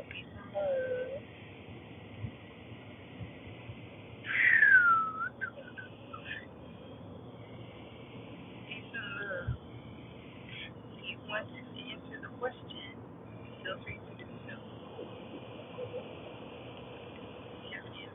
Peace and love. Peace and love. If you want to answer the question, feel free to do so. Yes, yes.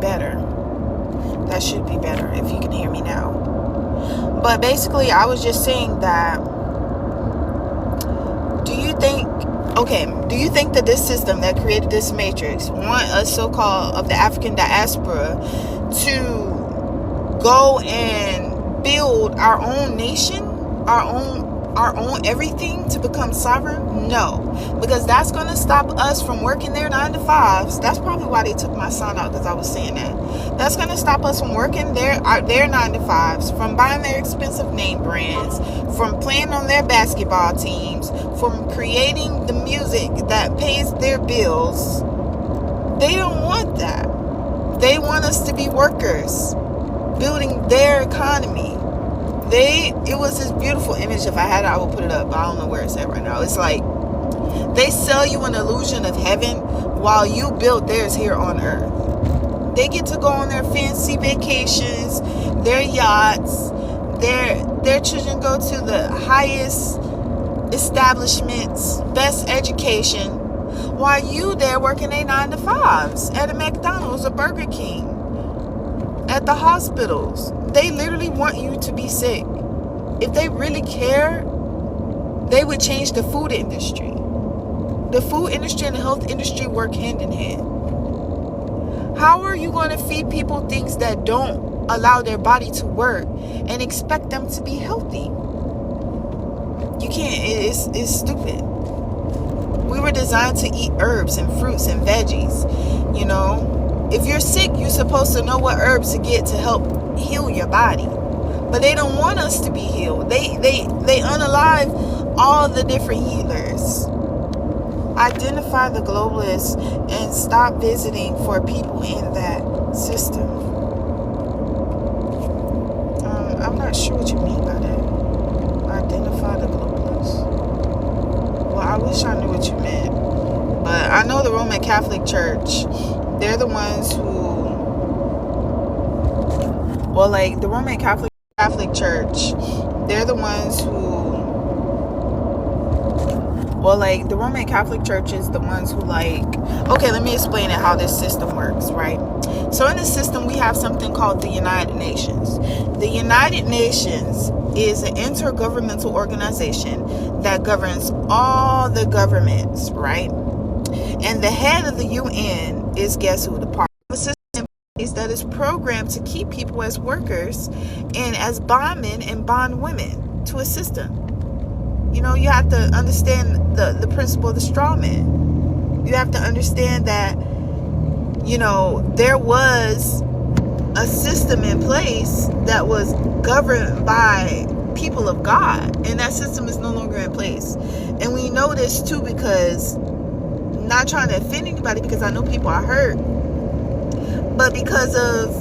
better. That should be better if you can hear me now. But basically, I was just saying that, do you think that this system that created this matrix want us so-called of the African diaspora to go and build our own nation, our own everything, to become sovereign? No, because that's going to stop us from working their 9 to 5s. That's probably why they took my son out, because I was saying that. That's going to stop us from working their 9 to 5s, from buying their expensive name brands, from playing on their basketball teams, from creating the music that pays their bills. They don't want that. They want us to be workers, building their economy. It was this beautiful image. If I had it, I would put it up, but I don't know where it's at right now. It's like they sell you an illusion of heaven while you build theirs here on earth. They get to go on their fancy vacations, their yachts, their children go to the highest establishments, best education, while you there working a 9 to 5s at a McDonald's, a Burger King, at the hospitals. They literally want you to be sick. If they really care, they would change the food industry. The food industry and the health industry work hand in hand. How are you going to feed people things that don't allow their body to work and expect them to be healthy? You can't. It's stupid. We were designed to eat herbs and fruits and veggies. You know, if you're sick, you're supposed to know what herbs to get to help heal your body. But they don't want us to be healed. They unalive all the different healers. Identify the globalists and stop visiting for people in that system. I'm not sure what you mean by that. Identify the globalists. Well, I wish I knew what you meant. But I know the Roman Catholic Church, they're the ones who, well, like the Roman Catholic Church, they're the ones who, well, like the Roman Catholic Church is the ones who, like, okay, let me explain it, how this system works, right? So in this system, we have something called the United Nations. The United Nations is an intergovernmental organization that governs all the governments, right? And the head of the UN is, guess who? The party. A system that is programmed to keep people as workers and as bondmen and bondwomen to a system. You know, you have to understand the principle of the straw man. You have to understand that, you know, there was a system in place that was governed by people of God, and that system is no longer in place. And we know this too because, not trying to offend anybody, because I know people are hurt, but because of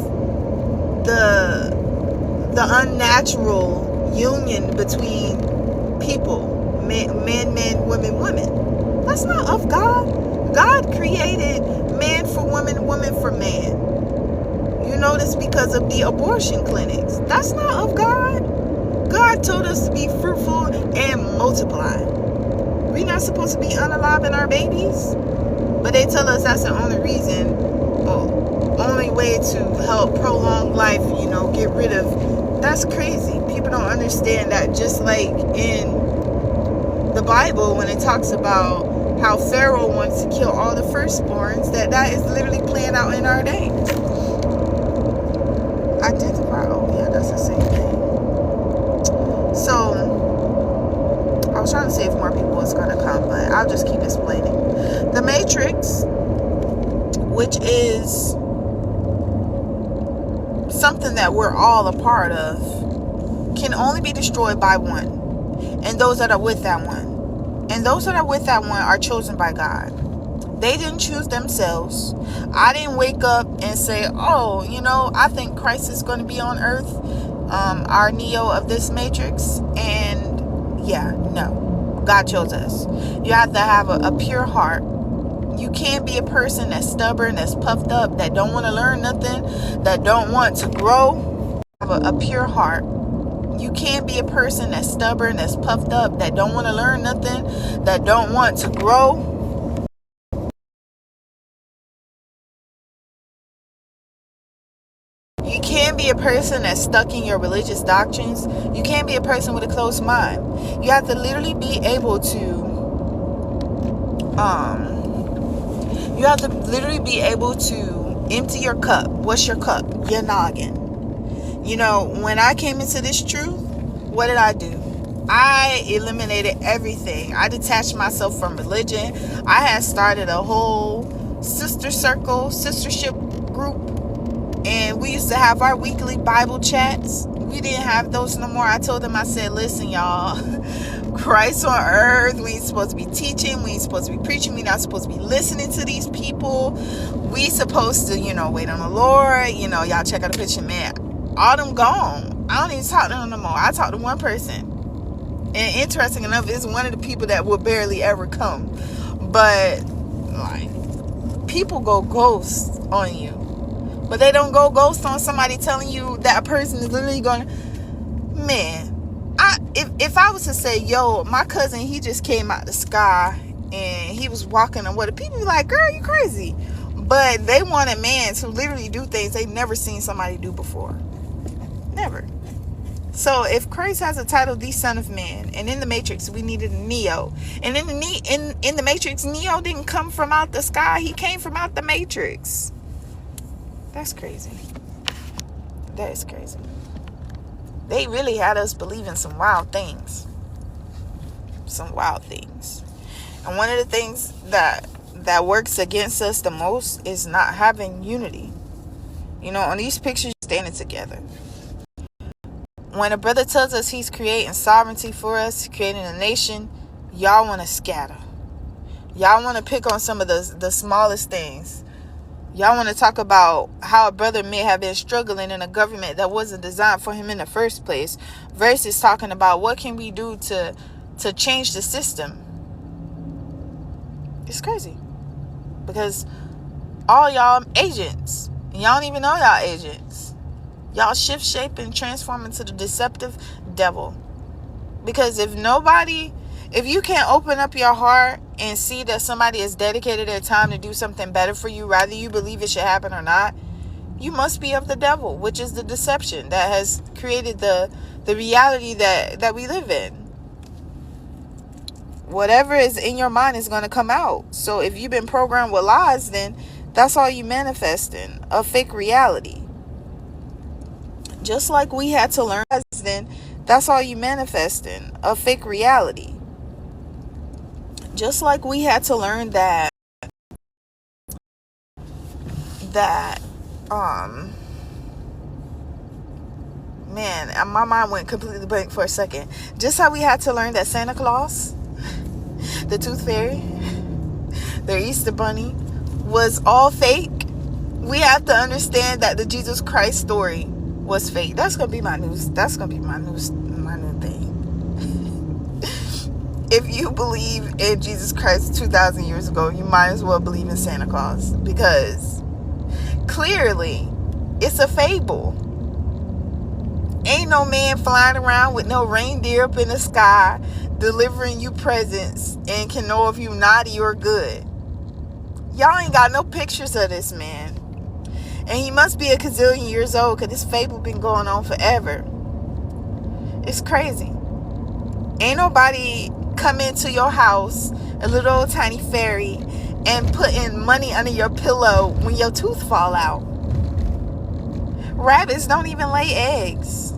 the unnatural union between people, men, women. That's not of God. God created man for woman, woman for man. You know this because of the abortion clinics. That's not of God. God told us to be fruitful and multiply. We're not supposed to be unaliving our babies, but they tell us that's the only reason, only way to help prolong life, you know, get rid of. That's crazy. People don't understand that. Just like in the Bible, when it talks about how Pharaoh wants to kill all the firstborns, that is literally playing out in our day. Identify. Oh yeah, that's the same thing. So I was trying to see if more people was going to come, but I'll just keep explaining. The Matrix, which is something that we're all a part of, can only be destroyed by one, and those that are with that one. And those that are with that one are chosen by God. They didn't choose themselves. I didn't wake up and say, oh, you know, I think Christ is going to be on earth, our Neo of this Matrix. And yeah, no, God chose us. You have to have a pure heart. You can't be a person that's stubborn, that's puffed up, that don't want to learn nothing, that don't want to grow. Have a pure heart. You can't be a person that's stubborn, that's puffed up, that don't want to learn nothing, that don't want to grow. can't be a person that's stuck in your religious doctrines. You can't be a person with a closed mind. You have to literally be able to empty your cup. What's your cup? Your noggin. When I came into this truth, what did I do? I eliminated everything. I detached myself from religion. I had started a whole sistership group, and we used to have our weekly Bible chats. We didn't have those no more. I told them, I said, listen, y'all, Christ on earth, we ain't supposed to be teaching, we ain't supposed to be preaching, we not supposed to be listening to these people. We supposed to, wait on the Lord. Y'all check out the picture, man. All them gone. I don't even talk to them no more. I talk to one person. And interesting enough, it's one of the people that will barely ever come. But, people go ghost on you. But they don't go ghost on somebody telling you that a person is literally going, man, if I was to say, yo, my cousin, he just came out the sky and he was walking on water, people be like, girl, you crazy. But they want a man to literally do things they never seen somebody do before. Never. So if Christ has a title, the Son of Man, and in the Matrix we needed a Neo, and in the Matrix, Neo didn't come from out the sky, he came from out the Matrix. That's crazy. That is crazy. They really had us believing some wild things. And one of the things that works against us the most is not having unity. On these pictures, standing together. When a brother tells us he's creating sovereignty for us, creating a nation, y'all want to scatter. Y'all want to pick on some of the smallest things. Y'all want to talk about how a brother may have been struggling in a government that wasn't designed for him in the first place, versus talking about what can we do to change the system. It's crazy. Because all y'all agents. Y'all don't even know y'all agents. Y'all shift, shape, and transform into the deceptive devil. Because if you can't open up your heart and see that somebody has dedicated their time to do something better for you, rather you believe it should happen or not, you must be of the devil, which is the deception that has created the reality that we live in. Whatever is in your mind is going to come out. So if you've been programmed with lies, then that's all you manifesting, a fake reality. Just like we had to learn, then that's all you manifesting, a fake reality. Just like we had to learn that man, my mind went completely blank for a second. Just how we had to learn that Santa Claus, the Tooth Fairy, their Easter Bunny was all fake. We have to understand that the Jesus Christ story was fake. That's gonna be my news. That's gonna be my new thing. If you believe in Jesus Christ 2,000 years ago, you might as well believe in Santa Claus, because clearly it's a fable. Ain't no man flying around with no reindeer up in the sky delivering you presents and can know if you naughty or good. Y'all ain't got no pictures of this man. And he must be a gazillion years old, because this fable been going on forever. It's crazy. Ain't nobody come into your house, a little old tiny fairy, and putting money under your pillow when your tooth fall out. Rabbits don't even lay eggs.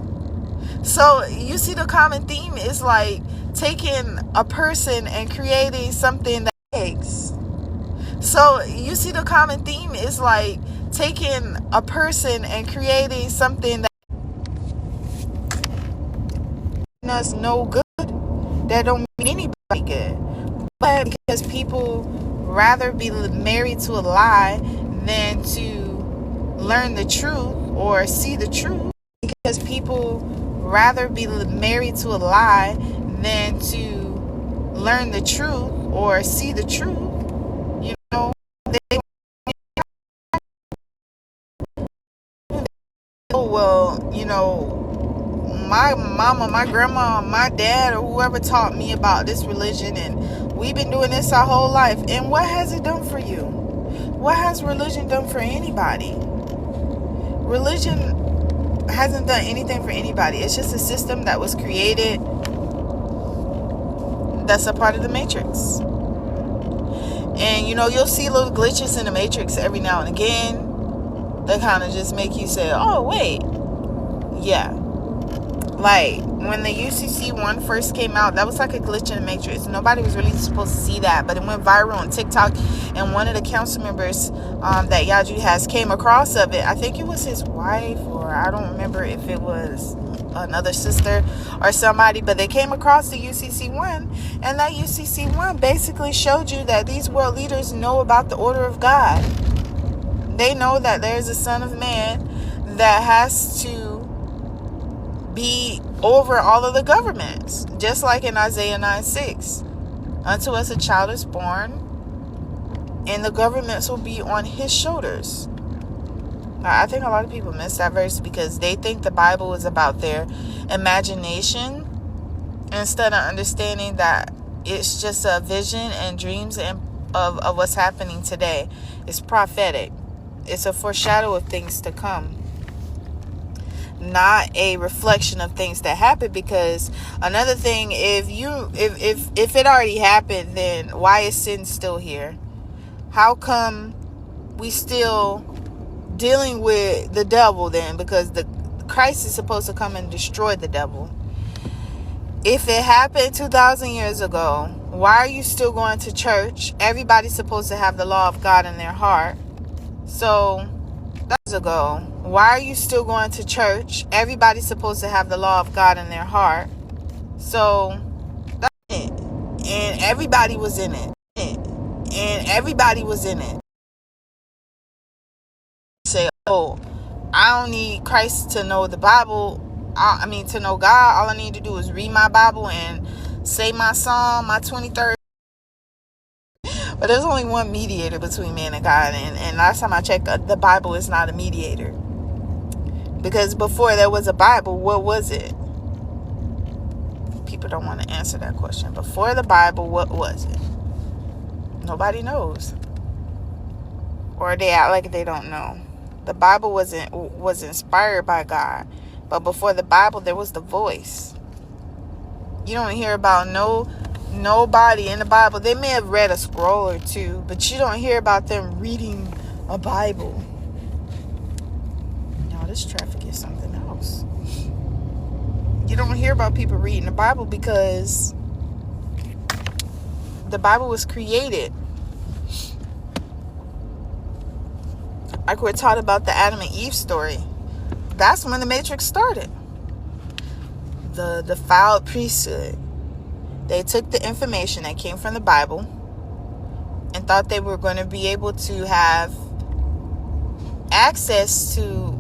So you see the common theme is like taking a person and creating something that eggs. So you see the common theme is like taking a person and creating something that does no good, that don't mean anybody good. But because people rather be married to a lie than to learn the truth or see the truth, because people rather be married to a lie than to learn the truth or see the truth. My mama, my grandma, my dad, or whoever taught me about this religion, and we've been doing this our whole life. And what has it done for you? What has religion done for anybody? Religion hasn't done anything for anybody. It's just a system that was created that's a part of the Matrix. And you'll see little glitches in the Matrix every now and again that kind of just make you say, oh wait, yeah. Like when the UCC1 first came out, that was like a glitch in the Matrix. Nobody was really supposed to see that, but it went viral on TikTok, and one of the council members that Yaju has came across of it. I think it was his wife, or I don't remember if it was another sister or somebody, but they came across the UCC1, and that UCC1 basically showed you that these world leaders know about the order of God. They know that there's a Son of Man that has to be over all of the governments, just like in Isaiah 9:6. Unto us a child is born, and the governments will be on his shoulders. I think a lot of people miss that verse because they think the Bible is about their imagination instead of understanding that it's just a vision and dreams of what's happening today. It's prophetic. It's a foreshadow of things to come, not a reflection of things that happen. Because another thing, if it already happened, then why is sin still here? How come we still dealing with the devil then? Because the Christ is supposed to come and destroy the devil. If it happened 2,000 years ago, why are you still going to church? Everybody's supposed to have the law of God in their heart. So that's ago. Why are you still going to church? Everybody's supposed to have the law of God in their heart. So that's it. And everybody was in it. And everybody was in it. Say, oh, I don't need Christ to know the Bible. To know God. All I need to do is read my Bible and say my psalm, my 23rd. But there's only one mediator between man and God. And last time I checked, the Bible is not a mediator. Because before there was a Bible, what was it? People don't want to answer that question. Before the Bible, what was it? Nobody knows. Or they act like they don't know. The Bible was inspired by God. But before the Bible, there was the voice. You don't hear about nobody in the Bible. They may have read a scroll or two, but you don't hear about them reading a Bible. Now this traffic is something else. You don't hear about people reading the Bible because the Bible was created. Like we're taught about the Adam and Eve story. That's when the Matrix started. The defiled priesthood. They took the information that came from the Bible and thought they were going to be able to have access to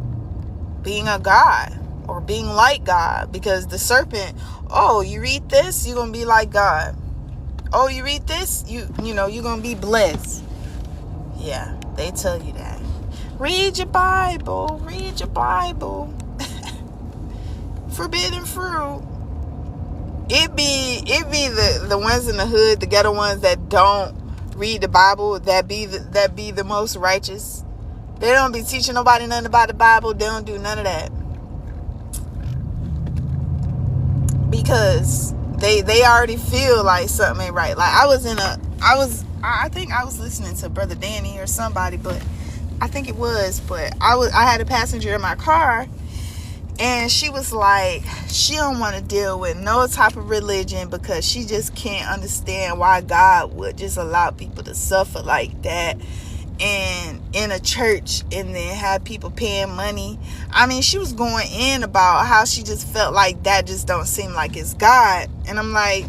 being a god or being like God. Because the serpent, oh, you read this, you're going to be like God. Oh, you read this, you're going to be blessed. Yeah, they tell you that. Read your Bible. Read your Bible. Forbidden fruit. It be the ones in the hood, the ghetto ones that don't read the Bible, that be the most righteous. They don't be teaching nobody nothing about the Bible. They don't do none of that. Because they already feel like something ain't right. Like I think I was listening to Brother Danny or somebody, but I think it was, but I had a passenger in my car, and she was like, she don't want to deal with no type of religion because she just can't understand why God would just allow people to suffer like that and in a church and then have people paying money. I mean, she was going in about how she just felt like that just don't seem like it's God. And I'm like,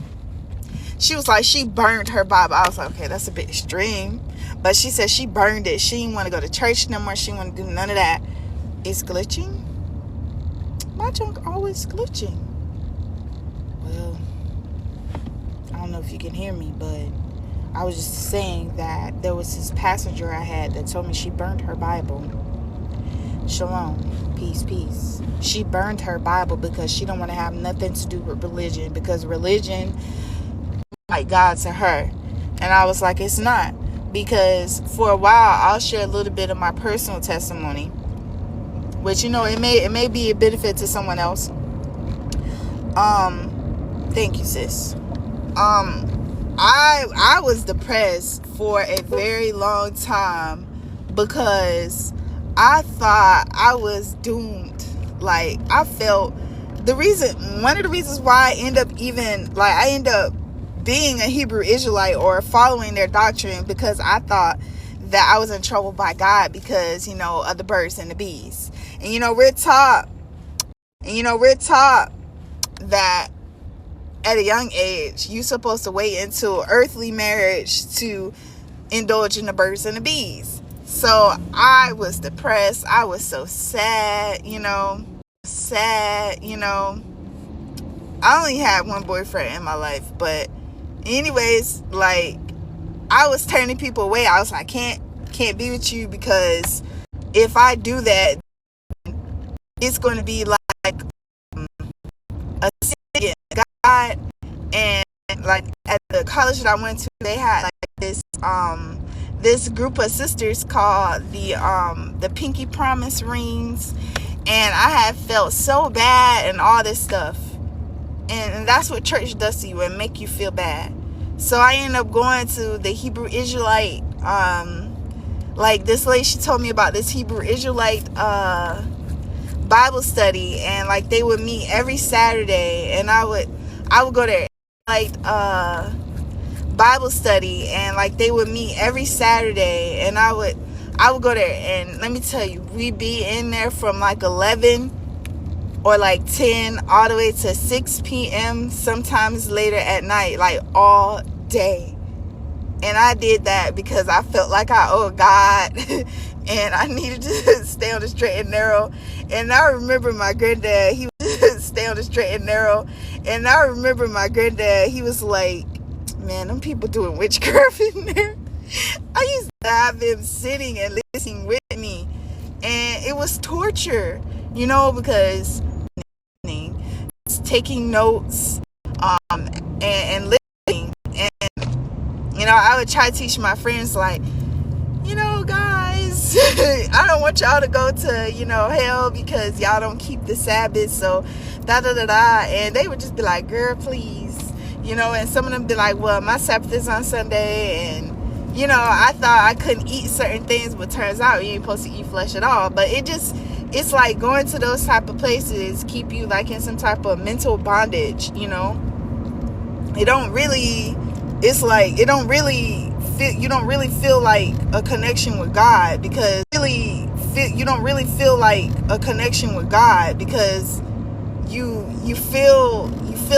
she was like, she burned her Bible. I was like, okay, that's a bit extreme. But she said she burned it. She didn't want to go to church no more. She didn't want to do none of that. It's glitching? My junk always glitching. Well, I don't know if you can hear me, but I was just saying that there was this passenger I had that told me she burned her Bible. Shalom. Peace, peace. She burned her Bible because she don't want to have nothing to do with religion, because religion like God to her. And I was like, it's not. Because for a while, I'll share a little bit of my personal testimony. which, it may be a benefit to someone else. Thank you, sis. I was depressed for a very long time because I thought I was doomed. Like, I felt one of the reasons why I end up being a Hebrew Israelite or following their doctrine, because I thought that I was in trouble by God because, of the birds and the bees. And, we're taught that at a young age, you're supposed to wait until earthly marriage to indulge in the birds and the bees. So I was depressed. I was so sad, I only had one boyfriend in my life, but anyways, like, I was turning people away. I was like, can't be with you, because if I do that, it's going to be like a sin against God. And like at the college that I went to, they had like this group of sisters called the Pinky Promise Rings, and I had felt so bad and all this stuff, and that's what church does to you, and make you feel bad. So I ended up going to the Hebrew Israelite, like this lady, she told me about this Hebrew Israelite Bible study, and like they would meet every Saturday, and I would go there, like Bible study, and like they would meet every Saturday, and I would go there, and let me tell you, we'd be in there from like 11 or like 10 all the way to 6 p.m. sometimes later at night, like all day. And I did that because I felt like I owed God and I needed to stay on the straight and narrow. And I remember my granddad, he would stay on the straight and narrow. And I remember my granddad, he was like, man, them people doing witchcraft in there. I used to have him sitting and listening with me. And it was torture, because taking notes and listening. And, I would try to teach my friends, like, guys, I don't want y'all to go to, hell because y'all don't keep the Sabbath, so da-da-da-da. And they would just be like, girl, please. And some of them be like, well, my Sabbath is on Sunday, and, I thought I couldn't eat certain things, but turns out you ain't supposed to eat flesh at all. But it's like going to those type of places keep you like in some type of mental bondage, you don't really feel like a connection with God, because you don't really feel like a connection with God because you feel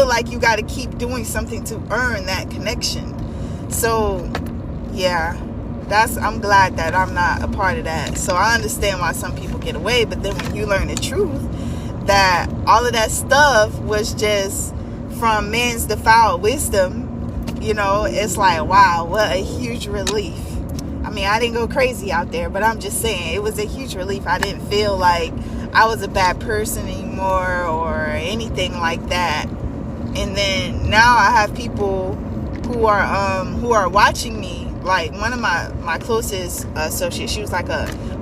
like you got to keep doing something to earn that connection. So yeah, I'm glad that I'm not a part of that. So I understand why some people get away, but then when you learn the truth that all of that stuff was just from man's defiled wisdom, it's like, wow, what a huge relief. I mean, I didn't go crazy out there, but I'm just saying it was a huge relief. I didn't feel like I was a bad person anymore or anything like that. And then now I have people who are watching me. Like one of my closest associates, she was like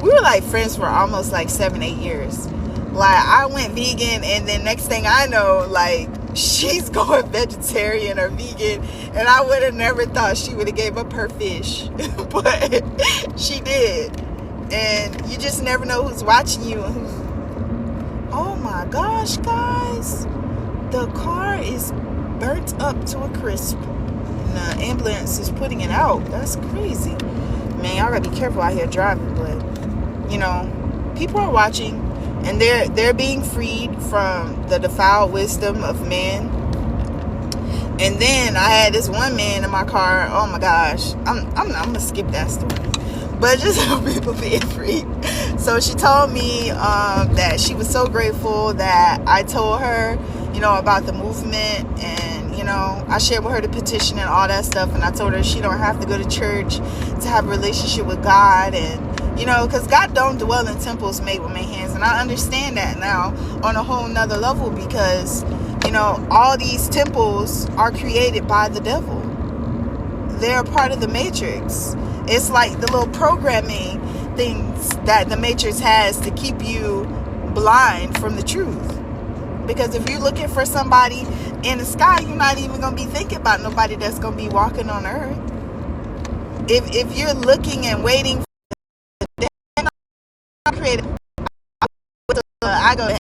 we were like friends for almost like 7-8 years. Like I went vegan, and then next thing I know, like she's going vegetarian or vegan, and I would have never thought she would have gave up her fish, but she did. And you just never know who's watching you and who's. Oh my gosh, guys, the car is burnt up to a crisp. The ambulance is putting it out. That's crazy, man. Y'all gotta be careful out here driving, but people are watching, and they're being freed from the defiled wisdom of man. And then I had this one man in my car. Oh my gosh, I'm gonna skip that story, but just how people being freed. So she told me that she was so grateful that I told her about the movement, and I shared with her the petition and all that stuff, and I told her she don't have to go to church to have a relationship with God, and because God don't dwell in temples made with man's hands. And I understand that now on a whole nother level, because all these temples are created by the devil. They're a part of the matrix. It's like the little programming things that the matrix has to keep you blind from the truth. Because if you're looking for somebody in the sky, you're not even going to be thinking about nobody that's going to be walking on earth. If you're looking and waiting for the creative, I go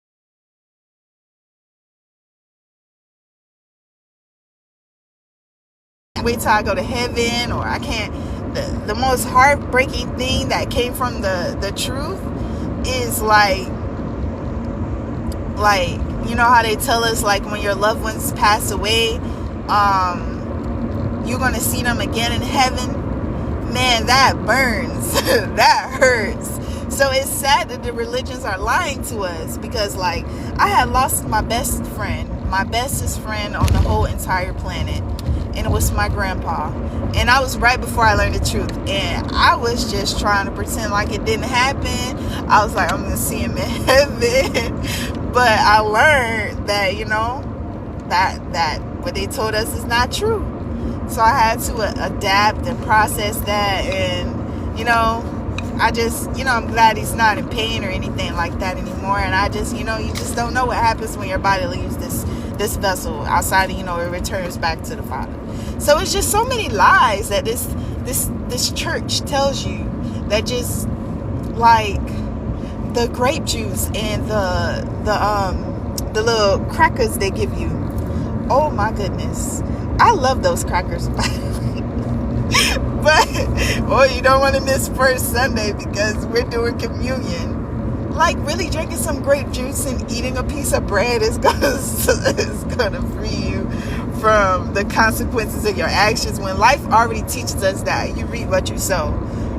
wait till I go to heaven, or I can't. The most heartbreaking thing that came from the truth is like you know how they tell us, like, when your loved ones pass away, you're gonna see them again in heaven. Man, that burns. That hurts. So it's sad that the religions are lying to us, because like I had lost my bestest friend on the whole entire planet, and it was my grandpa. And I was right before I learned the truth, and I was just trying to pretend like it didn't happen. I was like, I'm gonna see him in heaven. But I learned that, you know, that what they told us is not true. So I had to adapt and process that, and you know, I just, you know, I'm glad he's not in pain or anything like that anymore. And I just, you know, you just don't know what happens when your body leaves this vessel outside of, you know, it returns back to the Father. So it's just so many lies that this church tells you, that just like the grape juice and the little crackers they give you. Oh my goodness, I love those crackers. But you don't want to miss first Sunday because we're doing communion. Like, really drinking some grape juice and eating a piece of bread is gonna free you from the consequences of your actions, when life already teaches us that you reap what you sow.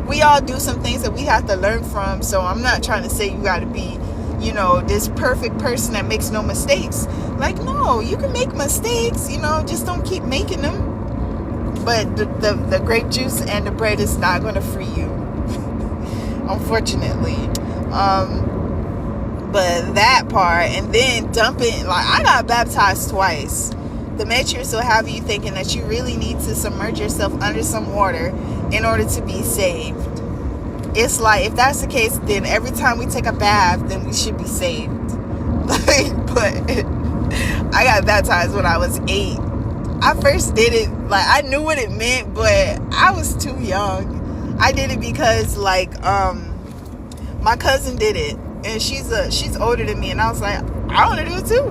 We all do some things that we have to learn from. So I'm not trying to say you got to be, you know, this perfect person that makes no mistakes. Like, no, you can make mistakes, you know, just don't keep making them. But the grape juice and the bread is not going to free you, unfortunately. But that part, and then dumping, like, I got baptized twice. The Matrix will have you thinking that you really need to submerge yourself under some water in order to be saved. It's like, if that's the case, then every time we take a bath, then we should be saved. But I got baptized when I was 8. I first did it, like, I knew what it meant, but I was too young. I did it because, like, my cousin did it, and she's older than me, and I was like, I want to do it too.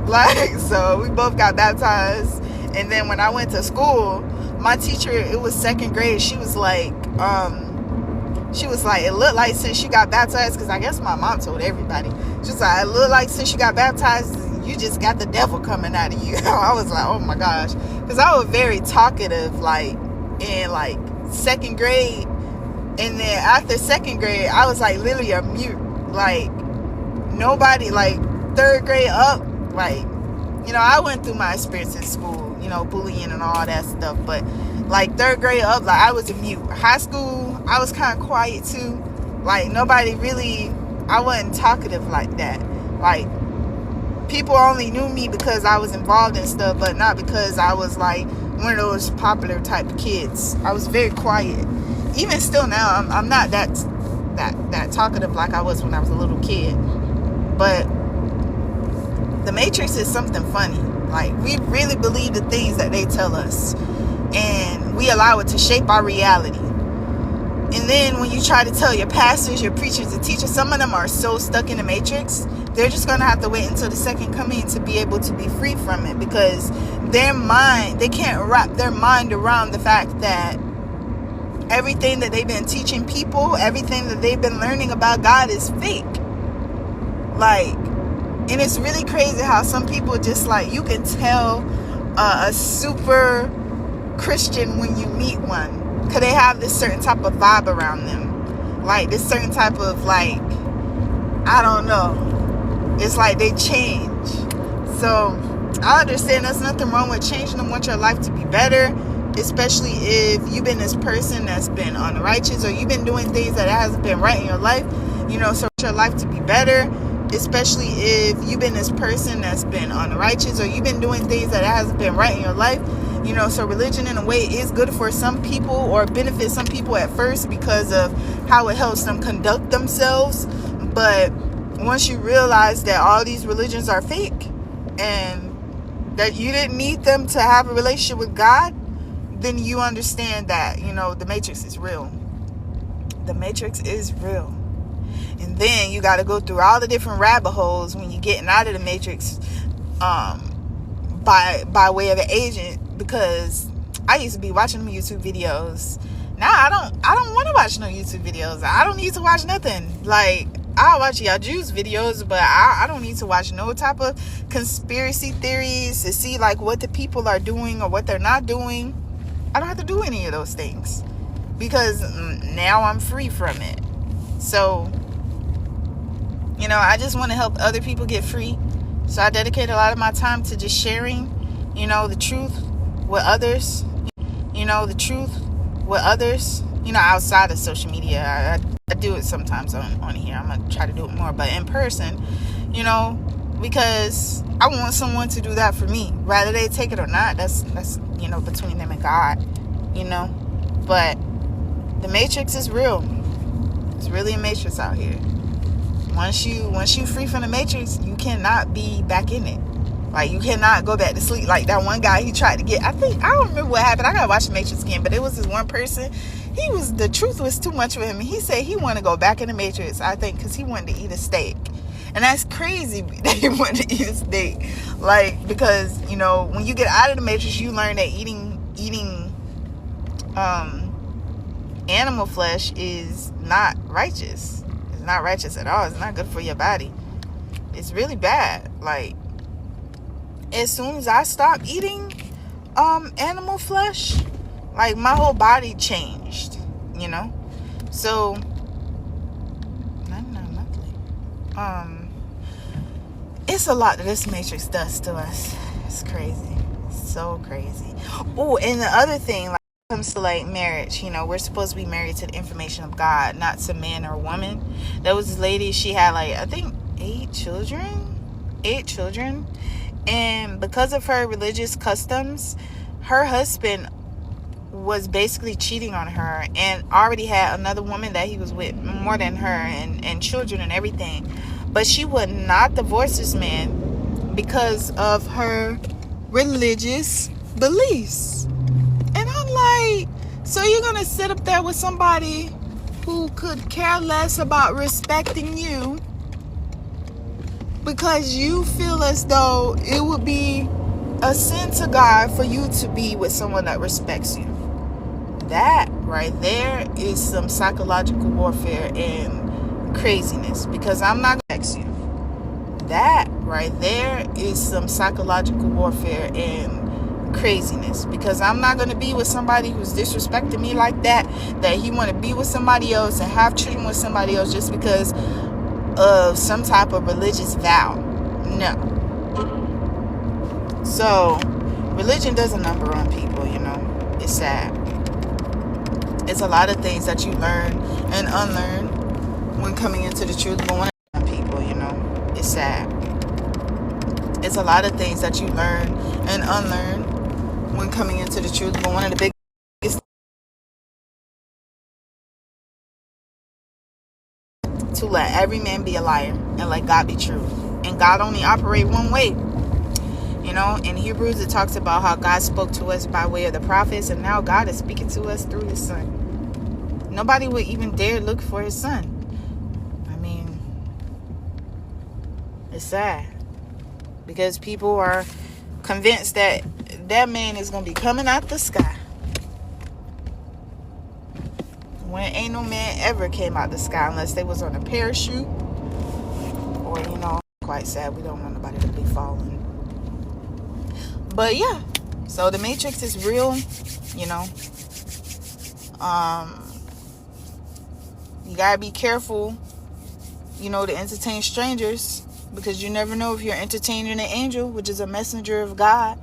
Like, so we both got baptized. And then when I went to school, my teacher, it was 2nd grade, she was like, it looked like since you got baptized, because I guess my mom told everybody, she was like, it looked like since you got baptized, you just got the devil coming out of you. I was like, oh my gosh, because I was very talkative, like, in like 2nd grade. And then after 2nd grade, I was like literally a mute. Like, nobody, like 3rd grade up, like, you know, I went through my experience in school, you know, bullying and all that stuff. But like 3rd grade up, like, I was a mute. High school, I was kind of quiet too. Like, nobody really, I wasn't talkative like that. Like, people only knew me because I was involved in stuff, but not because I was like one of those popular type of kids. I was very quiet. Even still now, I'm not that talkative like I was when I was a little kid. But the Matrix is something funny. Like, we really believe the things that they tell us, and we allow it to shape our reality. And then when you try to tell your pastors, your preachers, and teachers, some of them are so stuck in the Matrix, they're just going to have to wait until the second coming to be able to be free from it, because their mind, they can't wrap their mind around the fact that everything that they've been teaching people, everything that they've been learning about God is fake. Like, and it's really crazy how some people just, like, you can tell a super Christian when you meet one, because they have this certain type of vibe around them, like this certain type of, like, I don't know, it's like they change. So I understand there's nothing wrong with changing and want your life to be better, especially if you've been this person that's been unrighteous, or you've been doing things that hasn't been right in your life, you know, so your life to be better, especially if you've been this person that's been unrighteous, or you've been doing things that hasn't been right in your life, you know. So religion in a way is good for some people, or benefits some people at first because of how it helps them conduct themselves. But once you realize that all these religions are fake and that you didn't need them to have a relationship with God, then you understand that, the Matrix is real. The Matrix is real. And then you got to go through all the different rabbit holes when you're getting out of the Matrix, by way of an agent, because I used to be watching them YouTube videos. Now I don't want to watch no YouTube videos. I don't need to watch nothing. Like, I'll watch y'all Jews videos, but I don't need to watch no type of conspiracy theories to see like what the people are doing or what they're not doing. I don't have to do any of those things because now I'm free from it. So, I just want to help other people get free. So I dedicate a lot of my time to just sharing, the truth with others, outside of social media. I do it sometimes on here. I'm going to try to do it more, but in person, because I want someone to do that for me. Whether they take it or not, that's between them and God, But the Matrix is real. It's really a Matrix out here. Once you free from the Matrix, you cannot be back in it. Like, you cannot go back to sleep. Like that one guy, he tried to get, I don't remember what happened. I gotta watch the Matrix again, but it was this one person. The truth was too much for him. He said he wanted to go back in the Matrix, I think, because he wanted to eat a steak. And that's crazy that he wanted to eat a steak. Like, because, when you get out of the Matrix, you learn that eating animal flesh is not righteous. It's not righteous at all. It's not good for your body. It's really bad. Like, as soon as I stopped eating animal flesh, like, my whole body changed, So, not monthly. It's a lot that this Matrix does to us. It's crazy. It's so crazy. Oh, and the other thing, like, when it comes to like marriage, we're supposed to be married to the information of God, not to man or woman. There was this lady, she had like, I think 8 children, and because of her religious customs, her husband was basically cheating on her and already had another woman that he was with, more than her, and children and everything. But she would not divorce this man because of her religious beliefs. And I'm like, so you're going to sit up there with somebody who could care less about respecting you because you feel as though it would be a sin to God for you to be with someone that respects you. That right there is some psychological warfare and craziness, because I'm not going to respect you. That right there is some psychological warfare and craziness, because I'm not going to be with somebody who's disrespecting me like that he want to be with somebody else and have children with somebody else just because of some type of religious vow. No. So religion does a number on people. It's sad. It's a lot of things that you learn and unlearn when coming into the truth, but when on people, it's sad. It's a lot of things that you learn and unlearn when coming into the truth, but one of the biggest to let every man be a liar and let God be true. And God only operate one way. In Hebrews it talks about how God spoke to us by way of the prophets, and now God is speaking to us through his son. Nobody would even dare look for his son. I mean, it's sad, because people are convinced that that man is going to be coming out the sky, when ain't no man ever came out the sky unless they was on a parachute, or quite sad. We don't want nobody to be falling. But yeah, so the Matrix is real. You gotta be careful, to entertain strangers, because you never know if you're entertaining an angel, which is a messenger of God.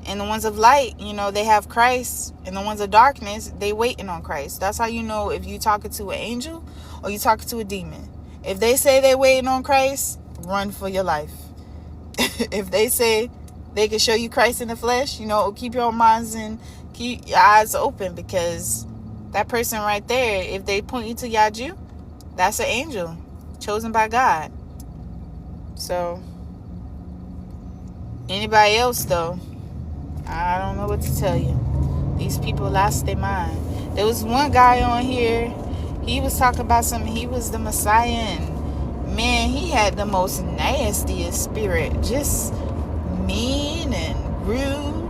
And the ones of light, they have Christ, and the ones of darkness, they waiting on Christ. That's how you know if you talking to an angel or you talking to a demon. If they say they waiting on Christ, run for your life. If they say they can show you Christ in the flesh, keep your minds and keep your eyes open, because that person right there, if they point you to Yaju, that's an angel. chosen by God. So anybody else though, I don't know what to tell you. These people lost their mind. There was one guy on here, he was talking about something, he was the Messiah, and man, he had the most nastiest spirit, just mean and rude.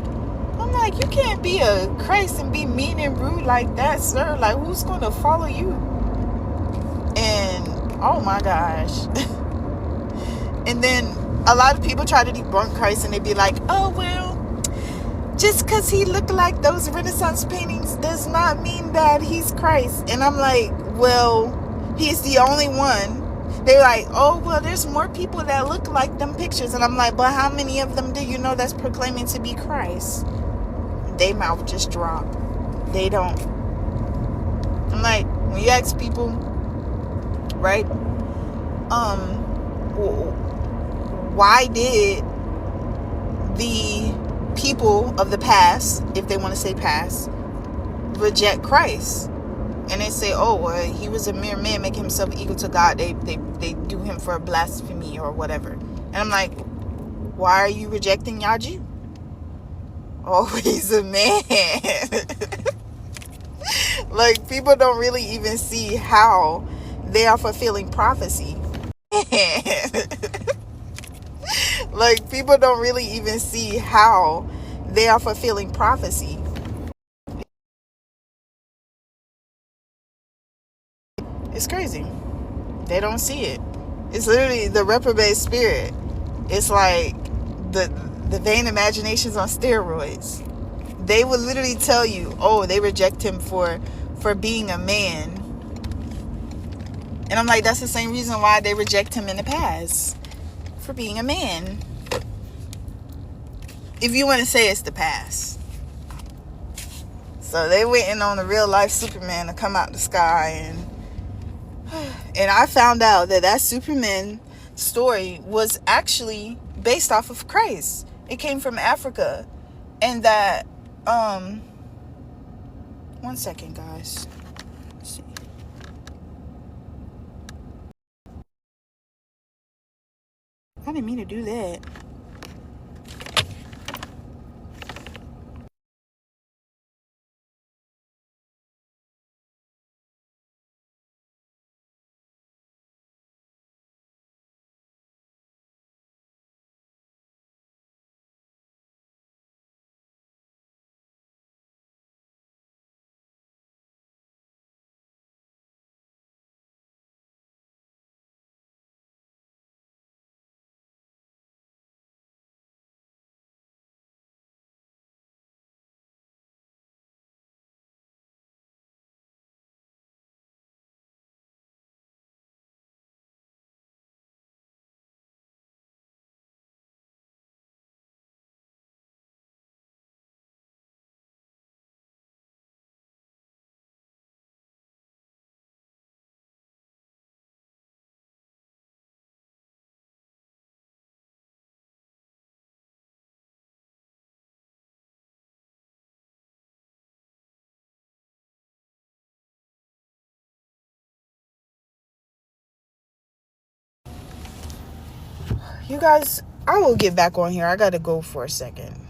I'm like, you can't be a Christ and be mean and rude like that, sir. Like, who's going to follow you? And oh my gosh. And then a lot of people try to debunk Christ, and they be like, oh well, just because he looked like those Renaissance paintings does not mean that he's Christ. And I'm like, well, he's the only one. They're like, oh well, there's more people that look like them pictures. And I'm like, but how many of them do you know that's proclaiming to be Christ? They mouth just drop. They don't. I'm like, when you ask people, right, why did the people of the past, if they want to say past, reject Christ? And they say, oh well, he was a mere man making himself equal to God. They do him for a blasphemy or whatever. And I'm like, why are you rejecting Yaju? Oh, he's a man. Like, people don't really even see how they are fulfilling prophecy. Like, people don't really even see how they are fulfilling prophecy. It's crazy. They don't see it. It's literally the reprobate spirit. It's like the vain imaginations on steroids. They will literally tell you, oh, they reject him for being a man. And I'm like, that's the same reason why they reject him in the past, for being a man. If you want to say it's the past. So they waiting on the real life Superman to come out the sky, and I found out that Superman story was actually based off of Christ. It came from Africa. And that one second, guys. Let's see. I didn't mean to do that. You guys, I will get back on here. I gotta go for a second.